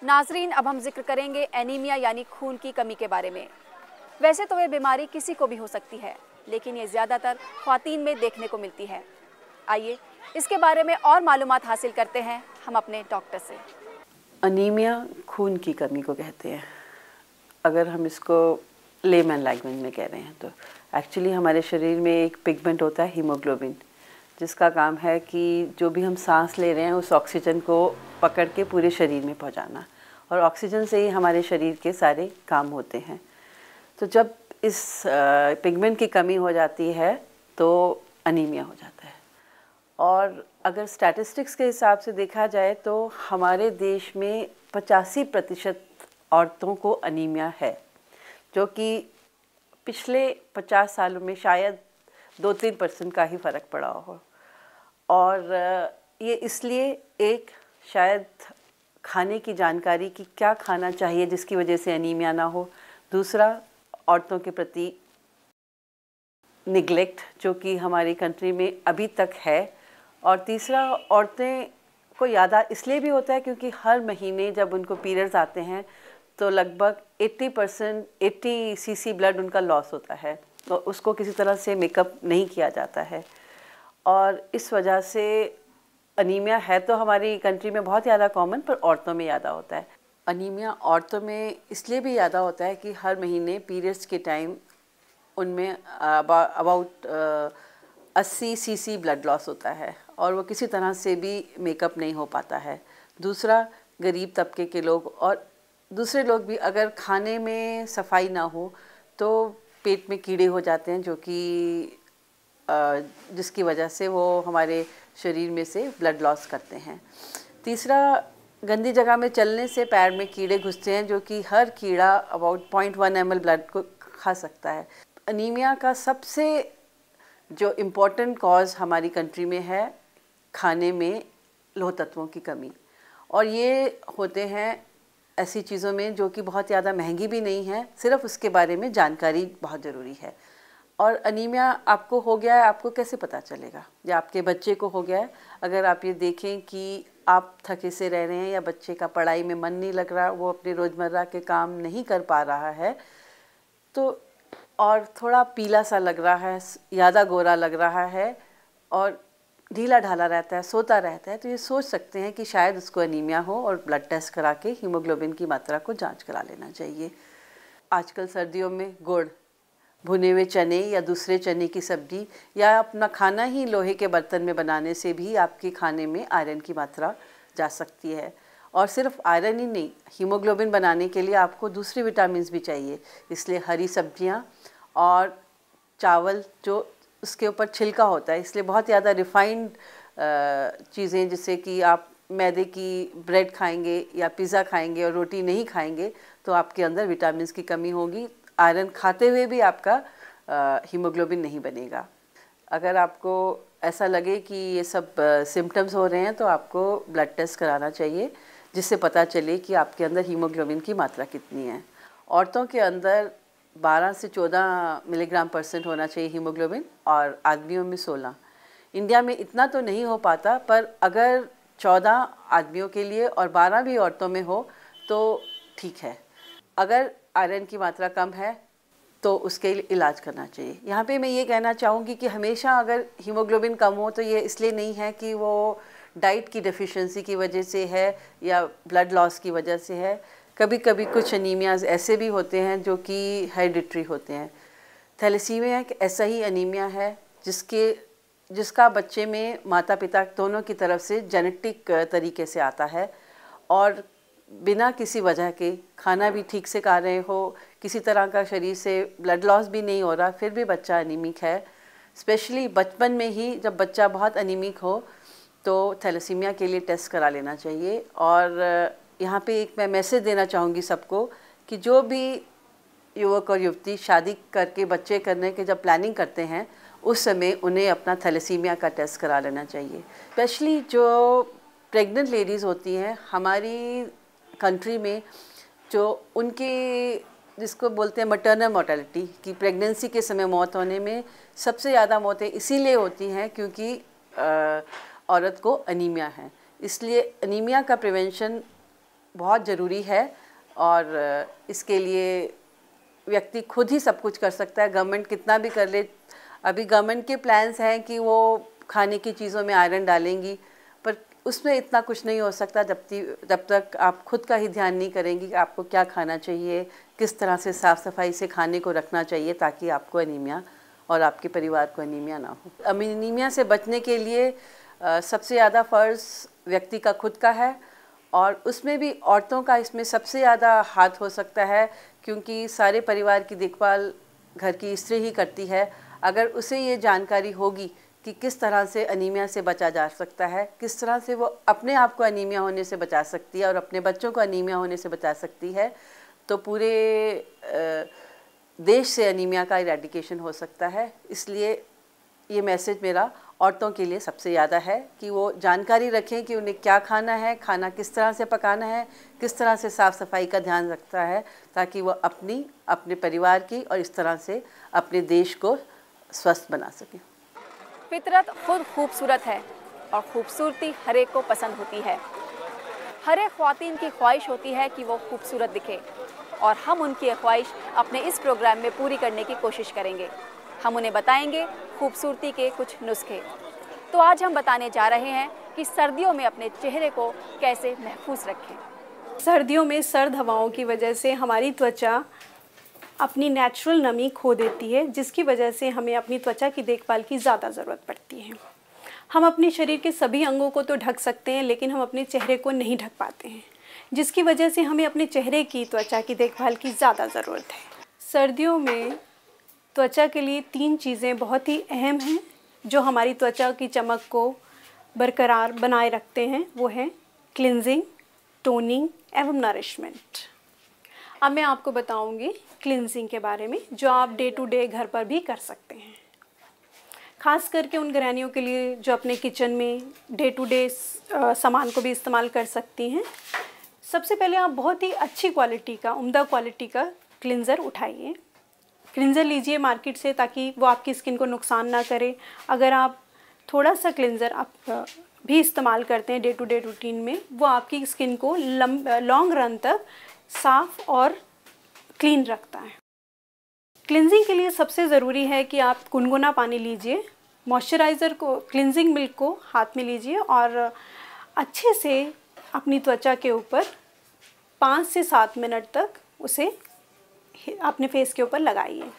नाजरीन, अब हम जिक्र करेंगे एनीमिया यानी खून की कमी के बारे में। वैसे तो ये बीमारी किसी को भी हो सकती है, लेकिन ये ज़्यादातर ख्वातीन में देखने को मिलती है। आइए इसके बारे में और मालूमात हासिल करते हैं हम अपने डॉक्टर से। अनीमिया खून की कमी को कहते हैं। अगर हम इसको लेमन लैंग्वेज में कह रहे हैं तो एक्चुअली हमारे शरीर में एक पिगमेंट होता है हीमोग्लोबिन, जिसका काम है कि जो भी हम सांस ले रहे हैं उस ऑक्सीजन को पकड़ के पूरे शरीर में पहुंचाना, और ऑक्सीजन से ही हमारे शरीर के सारे काम होते हैं। तो जब इस पिगमेंट की कमी हो जाती है तो अनीमिया हो जाता है। और अगर स्टैटिस्टिक्स के हिसाब से देखा जाए तो हमारे देश में 85% औरतों को अनीमिया है, जो कि पिछले 50 सालों में शायद 2-3% का ही फ़र्क पड़ा हो। और ये इसलिए एक शायद खाने की जानकारी कि क्या खाना चाहिए जिसकी वजह से अनीमिया ना हो, दूसरा औरतों के प्रति निग्लेक्ट जो कि हमारी कंट्री में अभी तक है, और तीसरा औरतें को ज़्यादा इसलिए भी होता है क्योंकि हर महीने जब उनको पीरियड्स आते हैं तो लगभग 80 सीसी ब्लड उनका लॉस होता है, तो उसको किसी तरह से मेकअप नहीं किया जाता है, और इस वजह से अनीमिया है तो हमारी कंट्री में बहुत ज़्यादा कॉमन, पर औरतों में ज़्यादा होता है। अनीमिया औरतों में इसलिए भी ज़्यादा होता है कि हर महीने पीरियड्स के टाइम उनमें अबाउट 80 सीसी ब्लड लॉस होता है, और वो किसी तरह से भी मेकअप नहीं हो पाता है। दूसरा, गरीब तबके के लोग और दूसरे लोग भी अगर खाने में सफाई ना हो तो पेट में कीड़े हो जाते हैं, जो कि जिसकी वजह से वो हमारे शरीर में से ब्लड लॉस करते हैं। तीसरा, गंदी जगह में चलने से पैर में कीड़े घुसते हैं, जो कि हर कीड़ा अबाउट 0.1 ml ब्लड को खा सकता है। अनीमिया का सबसे जो इम्पोर्टेंट कॉज हमारी कंट्री में है खाने में लौह तत्वों की कमी, और ये होते हैं ऐसी चीज़ों में जो कि बहुत ज़्यादा महंगी भी नहीं है, सिर्फ उसके बारे में जानकारी बहुत ज़रूरी है। और अनीमिया आपको हो गया है, आपको कैसे पता चलेगा, या आपके बच्चे को हो गया है, अगर आप ये देखें कि आप थके से रह रहे हैं या बच्चे का पढ़ाई में मन नहीं लग रहा, वो अपने रोज़मर्रा के काम नहीं कर पा रहा है, तो और थोड़ा पीला सा लग रहा है, ज़्यादा गोरा लग रहा है और ढीला ढाला रहता है, सोता रहता है, तो ये सोच सकते हैं कि शायद उसको अनीमिया हो, और ब्लड टेस्ट करा के हीमोग्लोबिन की मात्रा को जांच करा लेना चाहिए। आजकल सर्दियों में गुड़, भुने हुए चने या दूसरे चने की सब्जी या अपना खाना ही लोहे के बर्तन में बनाने से भी आपके खाने में आयरन की मात्रा जा सकती है। और सिर्फ आयरन ही नहीं, हीमोग्लोबिन बनाने के लिए आपको दूसरे विटामिन भी चाहिए, इसलिए हरी सब्जियां और चावल जो उसके ऊपर छिलका होता है, इसलिए बहुत ज़्यादा रिफाइंड चीज़ें, जिससे कि आप मैदे की ब्रेड खाएंगे या पिज़्ज़ा खाएंगे और रोटी नहीं खाएंगे तो आपके अंदर विटामिन की कमी होगी। आयरन खाते हुए भी आपका हीमोग्लोबिन नहीं बनेगा। अगर आपको ऐसा लगे कि ये सब सिम्टम्स हो रहे हैं तो आपको ब्लड टेस्ट कराना चाहिए, जिससे पता चले कि आपके अंदर हीमोग्लोबिन की मात्रा कितनी है। औरतों के अंदर 12 से 14 मिलीग्राम % होना चाहिए हीमोग्लोबिन, और आदमियों में 16। इंडिया में इतना तो नहीं हो पाता, पर अगर 14 आदमियों के लिए और 12 भी औरतों में हो तो ठीक है। अगर आयरन की मात्रा कम है तो उसके लिए इलाज करना चाहिए। यहाँ पे मैं ये कहना चाहूँगी कि हमेशा अगर हीमोग्लोबिन कम हो तो ये इसलिए नहीं है कि वो डाइट की डेफिशिएंसी की वजह से है या ब्लड लॉस की वजह से है। कभी कभी कुछ अनीमियाज ऐसे भी होते हैं जो कि हेरिडिटरी होते हैं। थैलेसीमिया एक ऐसा ही अनीमिया है जिसका बच्चे में माता पिता दोनों की तरफ से जेनेटिक तरीके से आता है, और बिना किसी वजह के खाना भी ठीक से खा रहे हो, किसी तरह का शरीर से ब्लड लॉस भी नहीं हो रहा, फिर भी बच्चा अनीमिक है। स्पेशली बचपन में ही जब बच्चा बहुत अनीमिक हो तो थैलेसीमिया के लिए टेस्ट करा लेना चाहिए। और यहाँ पे एक मैं मैसेज देना चाहूँगी सबको कि जो भी युवक और युवती शादी करके बच्चे करने के जब प्लानिंग करते हैं उस समय उन्हें अपना थैलेसीमिया का टेस्ट करा लेना चाहिए। स्पेशली जो प्रेग्नेंट लेडीज़ होती हैं हमारी कंट्री में, जो उनके जिसको बोलते हैं मटर्नल मोर्टेलिटी की प्रेगनेंसी के समय मौत होने में सबसे ज़्यादा मौतें इसीलिए होती हैं क्योंकि औरत को अनीमिया है। इसलिए अनीमिया का प्रिवेंशन बहुत ज़रूरी है और इसके लिए व्यक्ति खुद ही सब कुछ कर सकता है। गवर्नमेंट कितना भी कर ले, अभी गवर्नमेंट के प्लान्स हैं कि वो खाने की चीज़ों में आयरन डालेंगी, पर उसमें इतना कुछ नहीं हो सकता जब तक आप खुद का ही ध्यान नहीं करेंगी कि आपको क्या खाना चाहिए, किस तरह से साफ़ सफाई से खाने को रखना चाहिए ताकि आपको एनीमिया और आपके परिवार को एनीमिया ना हो। एनीमिया से बचने के लिए सबसे ज़्यादा फ़र्ज़ व्यक्ति का खुद का है और उसमें भी औरतों का इसमें सबसे ज़्यादा हाथ हो सकता है, क्योंकि सारे परिवार की देखभाल घर की स्त्री ही करती है। अगर उसे ये जानकारी होगी कि किस तरह से एनीमिया से बचा जा सकता है, किस तरह से वो अपने आप को एनीमिया होने से बचा सकती है और अपने बच्चों को एनीमिया होने से बचा सकती है, तो पूरे देश से एनीमिया का इरेडिकेशन हो सकता है। इसलिए ये मैसेज मेरा औरतों के लिए सबसे ज़्यादा है कि वो जानकारी रखें कि उन्हें क्या खाना है, खाना किस तरह से पकाना है, किस तरह से साफ़ सफाई का ध्यान रखता है, ताकि वो अपने परिवार की और इस तरह से अपने देश को स्वस्थ बना सकें। फितरत खुद खूबसूरत है और खूबसूरती हर एक को पसंद होती है। हर एक ख्वातीन की ख्वाहिश होती है कि वो खूबसूरत दिखे और हम उनकी ख्वाहिश अपने इस प्रोग्राम में पूरी करने की कोशिश करेंगे। हम उन्हें बताएंगे खूबसूरती के कुछ नुस्खे। तो आज हम बताने जा रहे हैं कि सर्दियों में अपने चेहरे को कैसे महफूज रखें। सर्दियों में सर्द हवाओं की वजह से हमारी त्वचा अपनी नेचुरल नमी खो देती है, जिसकी वजह से हमें अपनी त्वचा की देखभाल की ज़्यादा ज़रूरत पड़ती है। हम अपने शरीर के सभी अंगों को तो ढक सकते हैं, लेकिन हम अपने चेहरे को नहीं ढक पाते हैं, जिसकी वजह से हमें अपने चेहरे की त्वचा की देखभाल की ज़्यादा ज़रूरत है। सर्दियों में त्वचा के लिए 3 चीज़ें बहुत ही अहम हैं जो हमारी त्वचा की चमक को बरकरार बनाए रखते हैं। वो हैं क्लिनजिंग, टोनिंग एवं नरिशमेंट। अब मैं आपको बताऊंगी क्लिनजिंग के बारे में, जो आप डे टू डे घर पर भी कर सकते हैं, ख़ास करके उन गृहिणियों के लिए जो अपने किचन में डे टू डे सामान को भी इस्तेमाल कर सकती हैं। सबसे पहले आप बहुत ही अच्छी क्वालिटी का, उम्दा क्वालिटी का क्लिनज़र उठाइए। क्लिनज़र लीजिए मार्केट से, ताकि वो आपकी स्किन को नुकसान ना करे। अगर आप थोड़ा सा क्लिनज़र आप भी इस्तेमाल करते हैं डे टू डे रूटीन में, वो आपकी स्किन को लॉन्ग रन तक साफ़ और क्लीन रखता है। क्लिनजिंग के लिए सबसे ज़रूरी है कि आप गुनगुना पानी लीजिए, मॉइस्चराइज़र को, क्लिनजिंग मिल्क को हाथ में लीजिए और अच्छे से अपनी त्वचा के ऊपर 5 से 7 मिनट तक उसे अपने फेस के ऊपर लगाइए।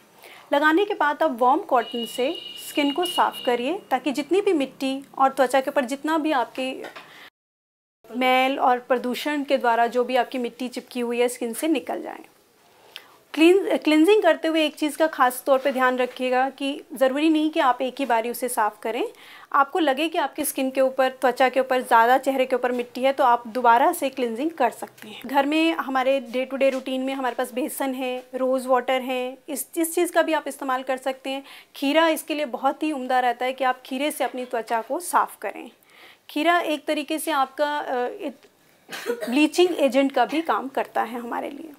लगाने के बाद आप वार्म कॉटन से स्किन को साफ़ करिए, ताकि जितनी भी मिट्टी और त्वचा के ऊपर जितना भी आपके मैल और प्रदूषण के द्वारा जो भी आपकी मिट्टी चिपकी हुई है स्किन से निकल जाए। क्लिनजिंग करते हुए एक चीज़ का खास तौर पे ध्यान रखिएगा कि ज़रूरी नहीं कि आप एक ही बारी उसे साफ़ करें। आपको लगे कि आपकी स्किन के ऊपर, त्वचा के ऊपर ज़्यादा, चेहरे के ऊपर मिट्टी है, तो आप दोबारा से क्लिनजिंग कर सकते हैं। घर में हमारे डे टू डे रूटीन में हमारे पास बेसन है, रोज़ वाटर है, इस चीज़ का भी आप इस्तेमाल कर सकते हैं। खीरा इसके लिए बहुत ही उम्दा रहता है कि आप खीरे से अपनी त्वचा को साफ़ करें। खीरा एक तरीके से आपका ब्लीचिंग एजेंट का भी काम करता है हमारे लिए।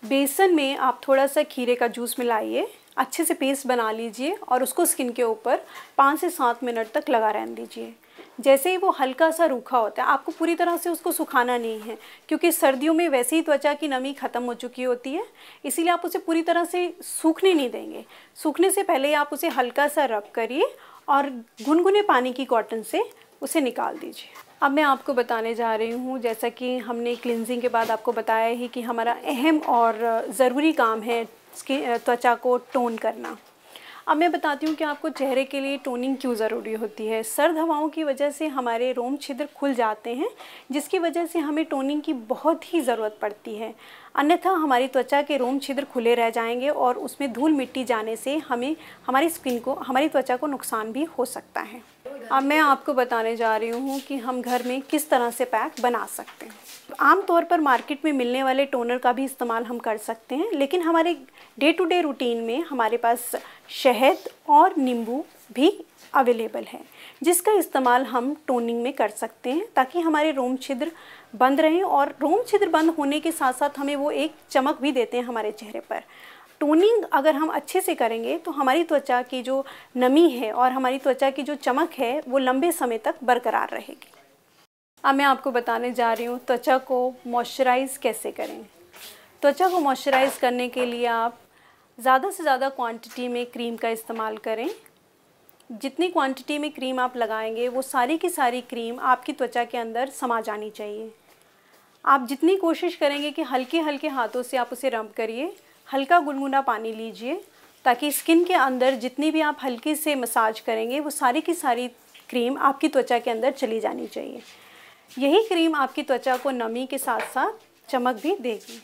बेसन में आप थोड़ा सा खीरे का जूस मिलाइए, अच्छे से पेस्ट बना लीजिए और उसको स्किन के ऊपर 5 से 7 मिनट तक लगा रहने दीजिए। जैसे ही वो हल्का सा रूखा होता है, आपको पूरी तरह से उसको सुखाना नहीं है, क्योंकि सर्दियों में वैसे ही त्वचा की नमी ख़त्म हो चुकी होती है, इसीलिए आप उसे पूरी तरह से सूखने नहीं देंगे। सूखने से पहले आप उसे हल्का सा रब करिए और गुनगुने पानी की कॉटन से उसे निकाल दीजिए। अब मैं आपको बताने जा रही हूँ, जैसा कि हमने क्लिनजिंग के बाद आपको बताया ही कि हमारा अहम और ज़रूरी काम है त्वचा को टोन करना। अब मैं बताती हूँ कि आपको चेहरे के लिए टोनिंग क्यों ज़रूरी होती है। सर्द हवाओं की वजह से हमारे रोम छिद्र खुल जाते हैं, जिसकी वजह से हमें टोनिंग की बहुत ही ज़रूरत पड़ती है। अन्यथा हमारी त्वचा के रोम छिद्र खुले रह जाएंगे और उसमें धूल मिट्टी जाने से हमें, हमारी स्किन को, हमारी त्वचा को नुकसान भी हो सकता है। अब मैं आपको बताने जा रही हूँ कि हम घर में किस तरह से पैक बना सकते हैं। आमतौर पर मार्केट में मिलने वाले टोनर का भी इस्तेमाल हम कर सकते हैं, लेकिन हमारे डे टू डे रूटीन में हमारे पास शहद और नींबू भी अवेलेबल है, जिसका इस्तेमाल हम टोनिंग में कर सकते हैं, ताकि हमारे रोम छिद्र बंद रहें। और रोम छिद्र बंद होने के साथ साथ हमें वो एक चमक भी देते हैं हमारे चेहरे पर। टोनिंग अगर हम अच्छे से करेंगे तो हमारी त्वचा की जो नमी है और हमारी त्वचा की जो चमक है वो लंबे समय तक बरकरार रहेगी। अब मैं आपको बताने जा रही हूँ त्वचा को मॉइस्चराइज़ कैसे करें। त्वचा को मॉइस्चराइज़ करने के लिए आप ज़्यादा से ज़्यादा क्वांटिटी में क्रीम का इस्तेमाल करें। जितनी क्वांटिटी में क्रीम आप लगाएंगे वो सारी की सारी क्रीम आपकी त्वचा के अंदर समा जानी चाहिए। आप जितनी कोशिश करेंगे कि हल्के हल्के हाथों से आप उसे रब करिए, हल्का गुनगुना पानी लीजिए, ताकि स्किन के अंदर जितनी भी आप हल्की से मसाज करेंगे वो सारी की सारी क्रीम आपकी त्वचा के अंदर चली जानी चाहिए। यही क्रीम आपकी त्वचा को नमी के साथ साथ चमक भी देगी।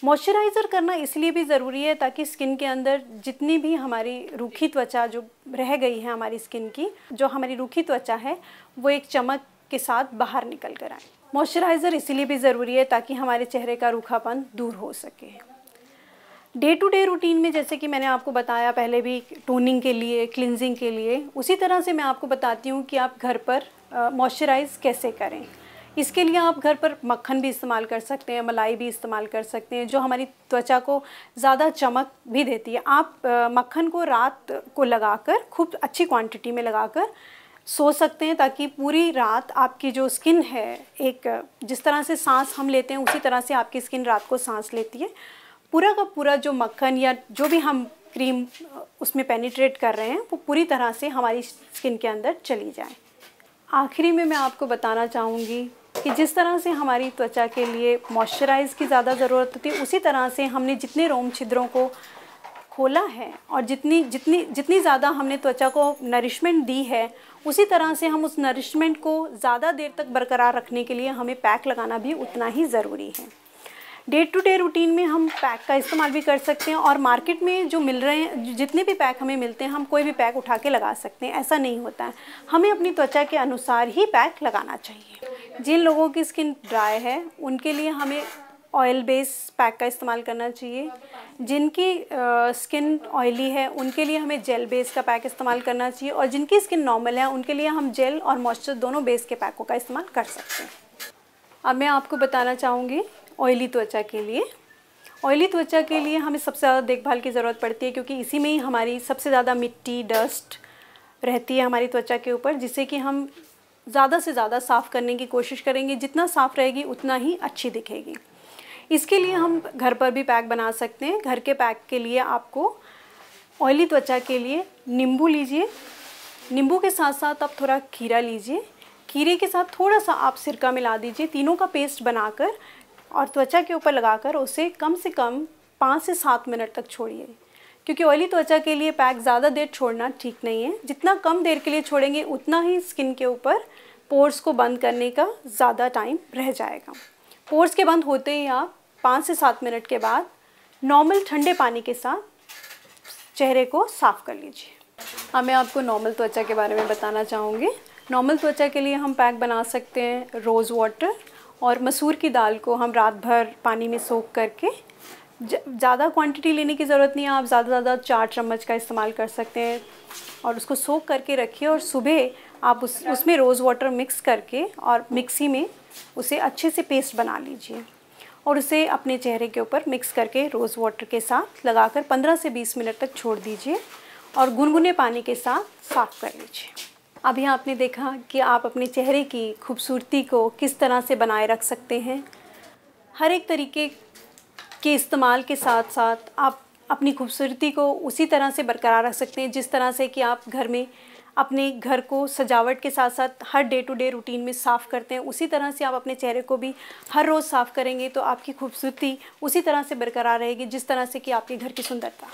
मॉइस्चराइज़र करना इसलिए भी ज़रूरी है ताकि स्किन के अंदर जितनी भी हमारी रूखी त्वचा जो रह गई है, हमारी स्किन की जो हमारी रूखी त्वचा है, वो एक चमक के साथ बाहर निकल कर आए। मॉइस्चराइज़र इसीलिए भी ज़रूरी है ताकि हमारे चेहरे का रूखापन दूर हो सके। डे टू डे रूटीन में जैसे कि मैंने आपको बताया पहले भी, टोनिंग के लिए, क्लिनजिंग के लिए, उसी तरह से मैं आपको बताती हूँ कि आप घर पर मॉइस्चराइज़ कैसे करें। इसके लिए आप घर पर मक्खन भी इस्तेमाल कर सकते हैं, मलाई भी इस्तेमाल कर सकते हैं, जो हमारी त्वचा को ज़्यादा चमक भी देती है। आप मक्खन को रात को लगाकर, खूब अच्छी क्वांटिटी में लगाकर सो सकते हैं, ताकि पूरी रात आपकी जो स्किन है, एक जिस तरह से सांस हम लेते हैं उसी तरह से आपकी स्किन रात को सांस लेती है। पूरा का पूरा जो मक्खन या जो भी हम क्रीम उसमें पेनिट्रेट कर रहे हैं वो पूरी तरह से हमारी स्किन के अंदर चली जाए। आखिरी में मैं आपको बताना चाहूँगी कि जिस तरह से हमारी त्वचा के लिए मॉइस्चराइज़ की ज़्यादा ज़रूरत होती है, उसी तरह से हमने जितने रोम छिद्रों को खोला है और जितनी ज़्यादा हमने त्वचा को नरिशमेंट दी है, उसी तरह से हम उस नरिशमेंट को ज़्यादा देर तक बरकरार रखने के लिए हमें पैक लगाना भी उतना ही ज़रूरी है। डे टू डे रूटीन में हम पैक का इस्तेमाल भी कर सकते हैं, और मार्केट में जो मिल रहे हैं, जितने भी पैक हमें मिलते हैं, हम कोई भी पैक उठा के लगा सकते हैं, ऐसा नहीं होता है। हमें अपनी त्वचा के अनुसार ही पैक लगाना चाहिए। जिन लोगों की स्किन ड्राई है उनके लिए हमें ऑयल बेस पैक का इस्तेमाल करना चाहिए। जिनकी स्किन ऑयली है उनके लिए हमें जेल बेस का पैक इस्तेमाल करना चाहिए, और जिनकी स्किन नॉर्मल है उनके लिए हम जेल और मॉइस्चर दोनों बेस के पैकों का इस्तेमाल कर सकते हैं। अब मैं आपको बताना चाहूँगी ऑयली त्वचा के लिए। ऑयली त्वचा के लिए हमें सबसे ज़्यादा देखभाल की ज़रूरत पड़ती है, क्योंकि इसी में ही हमारी सबसे ज़्यादा मिट्टी, डस्ट रहती है हमारी त्वचा के ऊपर, जिससे कि हम ज़्यादा से ज़्यादा साफ़ करने की कोशिश करेंगे। जितना साफ़ रहेगी उतना ही अच्छी दिखेगी। इसके लिए हम घर पर भी पैक बना सकते हैं। घर के पैक के लिए आपको ऑयली त्वचा के लिए नींबू लीजिए, नींबू के साथ साथ आप थोड़ा खीरा लीजिए, खीरे के साथ थोड़ा सा आप सिरका मिला दीजिए, तीनों का पेस्ट बनाकर और त्वचा के ऊपर लगाकर उसे कम से कम 5 से 7 मिनट तक छोड़िए, क्योंकि ऑयली त्वचा के लिए पैक ज़्यादा देर छोड़ना ठीक नहीं है। जितना कम देर के लिए छोड़ेंगे उतना ही स्किन के ऊपर पोर्स को बंद करने का ज़्यादा टाइम रह जाएगा। पोर्स के बंद होते ही आप 5 से 7 मिनट के बाद नॉर्मल ठंडे पानी के साथ चेहरे को साफ़ कर लीजिए। अब मैं आपको नॉर्मल त्वचा के बारे में बताना चाहूँगी। नॉर्मल त्वचा के लिए हम पैक बना सकते हैं रोज़ वाटर और मसूर की दाल को हम रात भर पानी में सोख करके, ज़्यादा क्वांटिटी लेने की ज़रूरत नहीं है, आप ज़्यादा से ज़्यादा 4 चम्मच का इस्तेमाल कर सकते हैं, और उसको सोख करके रखिए, और सुबह आप उसमें रोज़ वाटर मिक्स करके और मिक्सी में उसे अच्छे से पेस्ट बना लीजिए, और उसे अपने चेहरे के ऊपर मिक्स करके रोज़ वाटर के साथ लगाकर 15 से 20 मिनट तक छोड़ दीजिए, और गुनगुने पानी के साथ साफ़ कर लीजिए। अभी आपने देखा कि आप अपने चेहरे की खूबसूरती को किस तरह से बनाए रख सकते हैं। हर एक तरीके के इस्तेमाल के साथ साथ आप अपनी खूबसूरती को उसी तरह से बरकरार रख सकते हैं, जिस तरह से कि आप घर में अपने घर को सजावट के साथ साथ हर डे टू डे रूटीन में साफ़ करते हैं, उसी तरह से आप अपने चेहरे को भी हर रोज़ साफ़ करेंगे तो आपकी खूबसूरती उसी तरह से बरकरार रहेगी, जिस तरह से कि आपके घर की सुंदरता।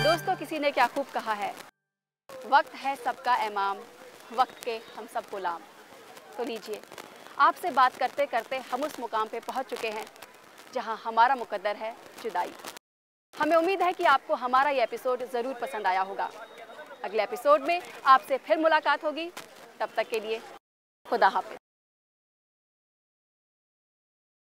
दोस्तों, किसी ने क्या खूब कहा है, वक्त है सबका इमाम, वक्त के हम सब गुलाम। तो लीजिए, आपसे बात करते करते हम उस मुकाम पे पहुंच चुके हैं जहां हमारा मुकद्दर है जुदाई। हमें उम्मीद है कि आपको हमारा ये एपिसोड ज़रूर पसंद आया होगा। अगले एपिसोड में आपसे फिर मुलाकात होगी। तब तक के लिए खुदा हाफिज़।